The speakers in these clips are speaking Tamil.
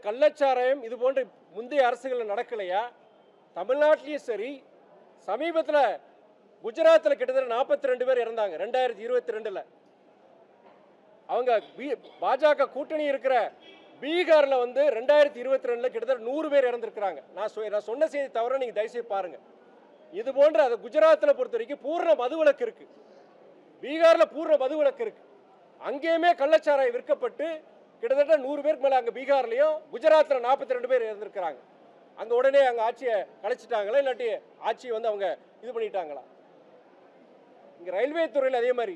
கள்ளச்சாராயம் இது போன்ற முந்தைய அரசுகள் நடக்கலையா? தமிழ்நாட்டிலையும் சரி, சமீபத்தில் குஜராத்தில் கிட்டத்தட்ட 42 பேர் இறந்தாங்க 2022. அவங்க பாஜக கூட்டணி இருக்கிற பீகாரில் வந்து 2022 கிட்டத்தட்ட 100 பேர் இறந்துருக்கிறாங்க. நான் சொன்ன செய்தி தவிர நீங்கள் தயவுசெய்து பாருங்க. இது போன்ற அது குஜராத்தில் பொறுத்த வரைக்கும் பூர்ண மதுவிலக்கு இருக்கு, பீகாரில் பூர்ண மதுவிலக்கு இருக்கு. அங்கேயுமே கள்ளச்சாராயம் விற்கப்பட்டு கிட்டத்தட்ட 100 பேருக்கு மேலே அங்கே பீகார்லையும் குஜராத்தில் 42 பேர் இறந்துருக்கிறாங்க. அங்கே உடனே அங்கே ஆட்சியை கலைச்சிட்டாங்களா, இல்லாட்டி ஆட்சியை வந்து அவங்க இது பண்ணிட்டாங்களா? இங்கே ரயில்வே துறையில் அதே மாதிரி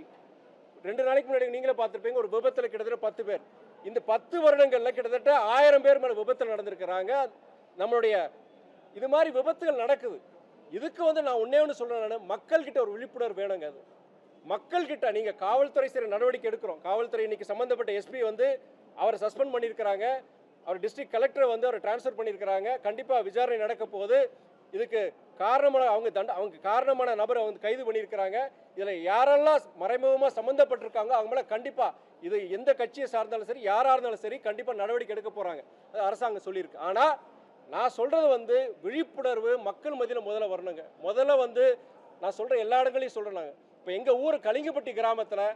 2 நாளைக்கு முன்னாடி நீங்களே பார்த்துருப்பீங்க, ஒரு விபத்தில் கிட்டத்தட்ட 10 பேர். இந்த 10 வருடங்களில் கிட்டத்தட்ட 1000 பேர் மேலே விபத்தில் நடந்திருக்கிறாங்க. நம்மளுடைய இது மாதிரி விபத்துகள் நடக்குது. இதுக்கு வந்து நான் ஒன்று சொல்கிறேன், மக்கள்கிட்ட ஒரு விழிப்புணர்வு வேணுங்க. அது மக்கள்கிட்ட நீங்கள் காவல்துறை சரி நடவடிக்கை எடுக்கிறோம். காவல்துறை இன்னைக்கு சம்மந்தப்பட்ட எஸ்பி வந்து அவரை சஸ்பெண்ட் பண்ணியிருக்கிறாங்க, அவர் டிஸ்ட்ரிக்ட் கலெக்டரை வந்து அவரை டிரான்ஸ்ஃபர் பண்ணியிருக்கிறாங்க. கண்டிப்பாக விசாரணை நடக்க போகுது. இதுக்கு காரணமான அவங்க காரணமான நபரை வந்து கைது பண்ணியிருக்கிறாங்க. இதில் யாரெல்லாம் மறைமுகமாக சம்மந்தப்பட்டிருக்காங்க அவங்க மேலே கண்டிப்பாக இது எந்த கட்சியை சார்ந்தாலும் சரி, யாராக இருந்தாலும் சரி, கண்டிப்பாக நடவடிக்கை எடுக்க போகிறாங்க. அது அரசாங்கம் சொல்லியிருக்கு. ஆனால் நான் சொல்கிறது வந்து விழிப்புணர்வு மக்கள் மத்தியில் முதல்ல வரணுங்க. முதல்ல வந்து நான் சொல்கிற எல்லா இடங்களையும் சொல்கிறேன். இப்போ எங்கள் ஊர் கலிங்கப்பட்டி கிராமத்தில்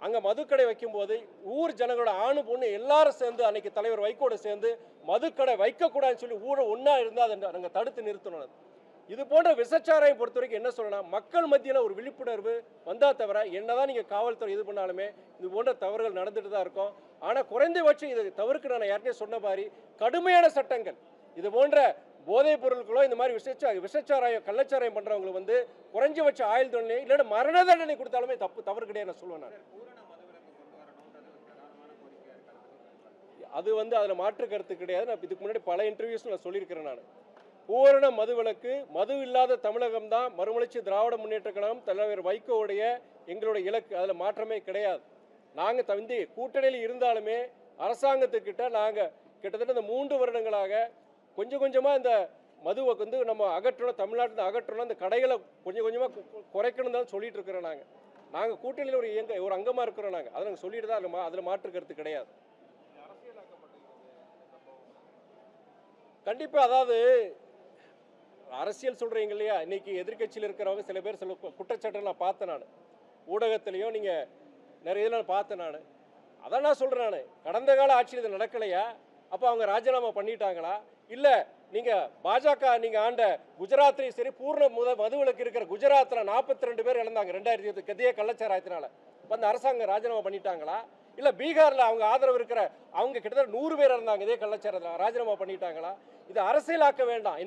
அங்கே மதுக்கடை வைக்கும்போது ஊர் ஜனங்களோட ஆணு பொண்ணு எல்லாரும் சேர்ந்து அன்னைக்கு தலைவர் வைகோட சேர்ந்து மதுக்கடை வைக்கக்கூடாதுன்னு சொல்லி ஊரை ஒன்றா இருந்தால் அதை நாங்கள் தடுத்து நிறுத்தணும். இது போன்ற விசச்சாராயம் பொறுத்த வரைக்கும் என்ன சொல்லணும், மக்கள் மத்தியில் ஒரு விழிப்புணர்வு வந்தால் தவிர என்னதான் நீங்கள் காவல்துறை இது பண்ணாலுமே இது போன்ற தவறுகள் நடந்துட்டு தான் இருக்கும். ஆனால் குறைந்தபட்சம் இது தவிர்க்க நான் ஏற்கனவே சொன்ன மாதிரி கடுமையான சட்டங்கள், இது போன்ற போதைப் பொருட்களோ இந்த மாதிரி விஷச்சாராயம் கள்ளச்சாராயம் பண்ணுறவங்களுக்கு வந்து குறைஞ்சபட்ச ஆயுள் தண்டனை இல்லைன்னா மரண தண்டனை கொடுத்தாலுமே தவறு கிடையாது நான் சொல்லுவேன். நான் அது வந்து அதில் மாற்று கருத்து கிடையாது. நான் இதுக்கு முன்னாடி பல இன்டர்வியூஸ் நான் சொல்லியிருக்கிறேன். நான் பூரண மதுவிலக்கு, மது இல்லாத தமிழகம் தான் மறுமலர்ச்சி திராவிட முன்னேற்ற கழகம் தலைவர் வைகோவுடைய எங்களுடைய இலக்கு. அதில் மாற்றமே கிடையாது. நாங்கள் வந்து கூட்டணியில் இருந்தாலுமே அரசாங்கத்துக்கிட்ட நாங்கள் கிட்டத்தட்ட இந்த 3 வருடங்களாக கொஞ்சம் கொஞ்சமாக இந்த மதுவை வந்து நம்ம அகற்றணும், தமிழ்நாட்டில் அகற்றணும், இந்த கடைகளை கொஞ்சம் கொஞ்சமாக குறைக்கணும் தான் சொல்லிட்டு இருக்கிறோம். நாங்கள் கூட்டணியில் ஒரு அங்கமாக இருக்கிறோம். நாங்கள் அதை நாங்கள் சொல்லிட்டு தான் அதில் மாற்று கருத்து கிடையாது. கண்டிப்பாக அதாவது அரசியல் சொல்கிறீங்க இல்லையா, இன்னைக்கு எதிர்கட்சியில் இருக்கிறவங்க சில பேர் சில குற்றச்சாட்டு நான் பார்த்தேன். நான் ஊடகத்திலையும் நீங்கள் நிறைய இதில் நான் பார்த்தேன். அதான் நான் சொல்கிறேன், நான் கடந்த கால ஆட்சியில் இது நடக்கலையா? அப்போ அவங்க ராஜினாமா பண்ணிட்டாங்களா? இல்லை நீங்கள் பாஜக நீங்கள் ஆண்ட குஜராத்லையும் சரி பூர்ண மதுவிலக்கு இருக்கிற குஜராத்தில் 42 பேர் இழந்தாங்க 2020 கதிய கள்ளச்சாராயத்தினால. இப்போ அந்த அரசாங்கம் ராஜினாமா பண்ணிட்டாங்களா? இல்லை பீகாரில் அவங்க ஆதரவு இருக்கிற அவங்க கிட்டத்தட்ட 100 பேர் இருந்தாங்க இதே கள்ளச்சாராயத்தில், ராஜினாமா பண்ணிட்டாங்களா? இது அரசியலாக்க வேண்டாம்.